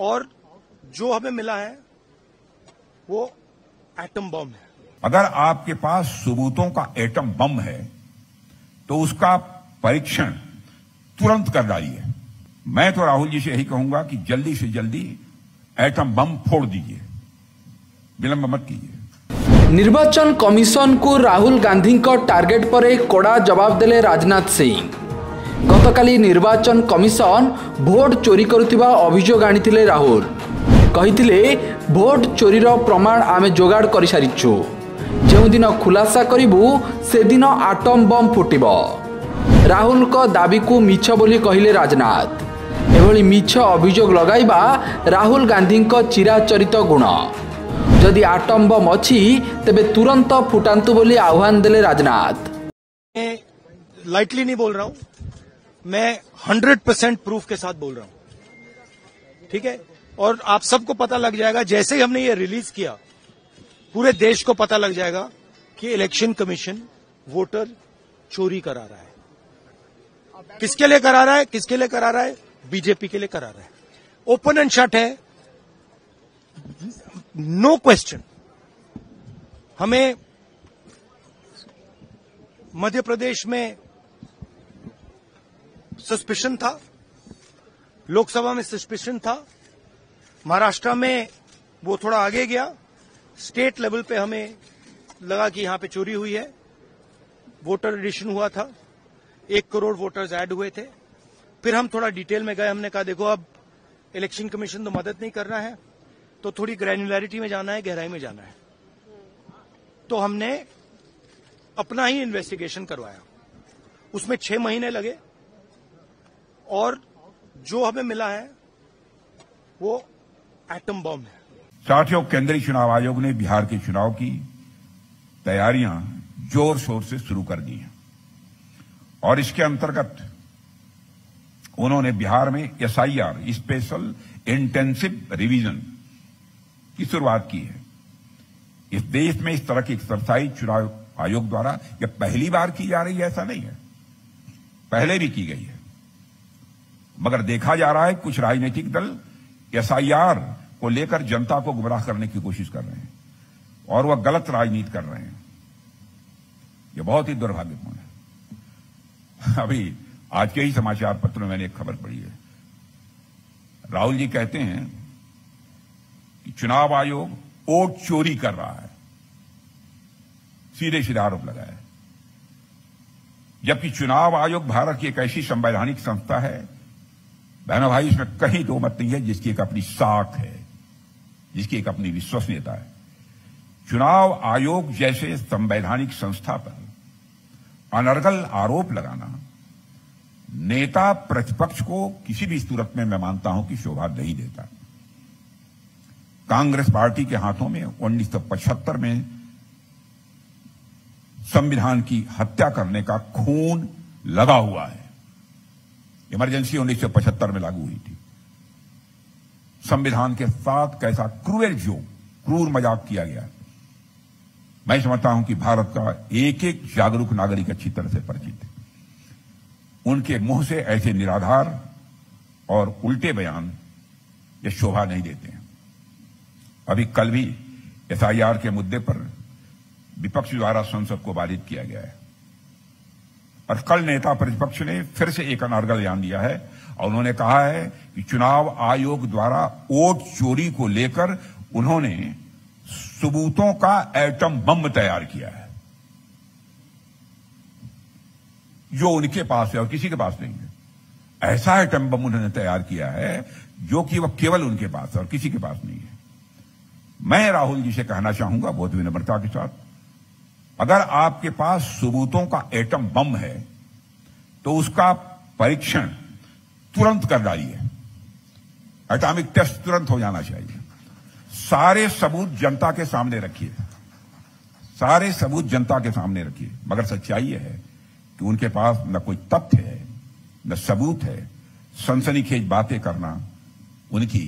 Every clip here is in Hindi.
और जो हमें मिला है वो एटम बम है। अगर आपके पास सबूतों का एटम बम है तो उसका परीक्षण तुरंत कर डालिए। मैं तो राहुल जी से यही कहूंगा कि जल्दी से जल्दी एटम बम फोड़ दीजिए, विलंब मत कीजिए। निर्वाचन कमिशन को राहुल गांधी को टार्गेट पर एक कड़ा जवाब देले राजनाथ सिंह। गतकाली निर्वाचन कमिशन भोट चोरी करुथिबा अभियोग आनिथिले राहुल। कहिथिले भोट चोरीर प्रमाण आमे जोगाड़ करि सारिछु, जो दिन खुलासा करिबु से दिन आटम बम फुटिबो। राहुल को दाबी को मिछ बोली कहिले राजनाथ। एभली मिछ अभियोग लगाइबा राहुल गांधी को चिराचरित गुण। जदि आटम बम अछि तेबे तुरंत फुटांतु बोली आह्वान देले राजनाथ। मैं लाइटली नहीं बोल रहा हूं, मैं 100% प्रूफ के साथ बोल रहा हूं, ठीक है। और आप सबको पता लग जाएगा, जैसे ही हमने ये रिलीज किया पूरे देश को पता लग जाएगा कि इलेक्शन कमीशन वोटर चोरी करा रहा है। किसके लिए करा रहा है? किसके लिए करा रहा है? बीजेपी के लिए करा रहा है। ओपन एंड शट है, नो क्वेश्चन। हमें मध्य प्रदेश में सस्पिशन था, लोकसभा में सस्पिशन था, महाराष्ट्र में वो थोड़ा आगे गया, स्टेट लेवल पे हमें लगा कि यहां पे चोरी हुई है। वोटर एडिशन हुआ था, 1 करोड़ वोटर्स ऐड हुए थे। फिर हम थोड़ा डिटेल में गए, हमने कहा देखो अब इलेक्शन कमीशन तो मदद नहीं करना है, तो थोड़ी ग्रैन्युलैरिटी में जाना है, गहराई में जाना है। तो हमने अपना ही इन्वेस्टिगेशन करवाया, उसमें 6 महीने लगे और जो हमें मिला है वो एटम बम है। साथियों, केंद्रीय चुनाव आयोग ने बिहार के चुनाव की तैयारियां जोर शोर से शुरू कर दी हैं और इसके अंतर्गत उन्होंने बिहार में SIR स्पेशल इंटेंसिव रिवीजन की शुरुआत की है। इस देश में इस तरह की एक्सरसाइज चुनाव आयोग द्वारा यह पहली बार की जा रही है, ऐसा नहीं है, पहले भी की गई है। मगर देखा जा रहा है कुछ राजनीतिक दल SIR को लेकर जनता को गुमराह करने की कोशिश कर रहे हैं और वह गलत राजनीति कर रहे हैं। यह बहुत ही दुर्भाग्यपूर्ण है। अभी आज के ही समाचार पत्र में मैंने एक खबर पढ़ी है, राहुल जी कहते हैं कि चुनाव आयोग वोट चोरी कर रहा है, सीधे सीधे आरोप लगाया है। जबकि चुनाव आयोग भारत की एक ऐसी संवैधानिक संस्था है, बहनों भाई, इसमें कहीं दो मत नहीं है, जिसकी एक अपनी साख है, जिसकी एक अपनी विश्वसनीयता है। चुनाव आयोग जैसे संवैधानिक संस्था पर अनर्गल आरोप लगाना नेता प्रतिपक्ष को किसी भी सूरत में मैं मानता हूं कि शोभा नहीं देता। कांग्रेस पार्टी के हाथों में 1975 में संविधान की हत्या करने का खून लगा हुआ है। इमरजेंसी 1975 में लागू हुई थी। संविधान के साथ कैसा क्रूर मजाक किया गया। मैं समझता हूं कि भारत का एक एक जागरूक नागरिक अच्छी तरह से परिचित है। उनके मुंह से ऐसे निराधार और उल्टे बयान ये शोभा नहीं देते हैं। अभी कल भी SIR के मुद्दे पर विपक्ष द्वारा संसद को बाधित किया गया है और कल नेता प्रतिपक्ष ने फिर से एक अनर्गल बयान दिया है और उन्होंने कहा है कि चुनाव आयोग द्वारा वोट चोरी को लेकर उन्होंने सबूतों का एटम बम तैयार किया है, जो उनके पास है और किसी के पास नहीं है। ऐसा एटम बम उन्होंने तैयार किया है जो कि वह केवल उनके पास है और किसी के पास नहीं है। मैं राहुल जी से कहना चाहूंगा बहुत विनम्रता के साथ, अगर आपके पास सबूतों का एटम बम है तो उसका परीक्षण तुरंत कर डालिए। एटॉमिक टेस्ट तुरंत हो जाना चाहिए। सारे सबूत जनता के सामने रखिए, सारे सबूत जनता के सामने रखिए। मगर सच्चाई यह है कि उनके पास न कोई तथ्य है, न सबूत है। सनसनीखेज बातें करना उनकी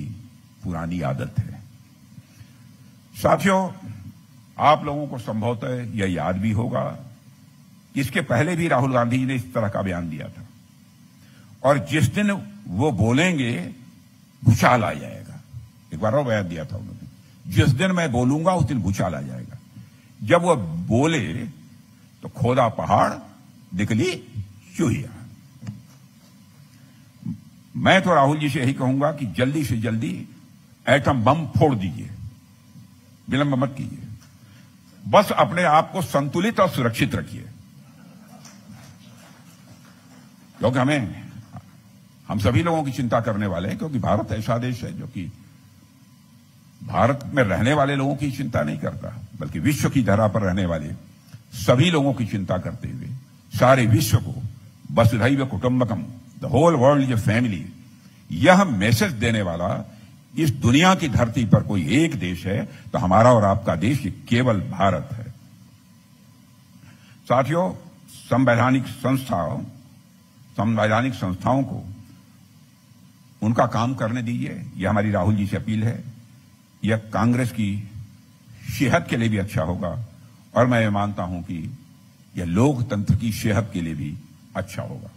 पुरानी आदत है। साथियों, आप लोगों को संभवतः यह याद भी होगा, इसके पहले भी राहुल गांधी जी ने इस तरह का बयान दिया था और जिस दिन वो बोलेंगे भूचाल आ जाएगा। एक बार और बयान दिया था उन्होंने, जिस दिन मैं बोलूंगा उस दिन भूचाल आ जाएगा। जब वो बोले तो खोदा पहाड़ निकली चूहिया। मैं तो राहुल जी से यही कहूंगा कि जल्दी से जल्दी एटम बम फोड़ दीजिए, विलंब मत कीजिए, बस अपने आप को संतुलित और सुरक्षित रखिए। क्योंकि हम सभी लोगों की चिंता करने वाले हैं, क्योंकि भारत ऐसा देश है जो कि भारत में रहने वाले लोगों की चिंता नहीं करता, बल्कि विश्व की धरा पर रहने वाले सभी लोगों की चिंता करते हुए सारे विश्व को वसुधैव कुटुंबकम, the whole world is a family, यह मैसेज देने वाला इस दुनिया की धरती पर कोई एक देश है तो हमारा और आपका देश केवल भारत है। साथियों, संवैधानिक संस्थाओं को उनका काम करने दीजिए, यह हमारी राहुल जी से अपील है। यह कांग्रेस की सेहत के लिए भी अच्छा होगा और मैं मानता हूं कि यह लोकतंत्र की सेहत के लिए भी अच्छा होगा।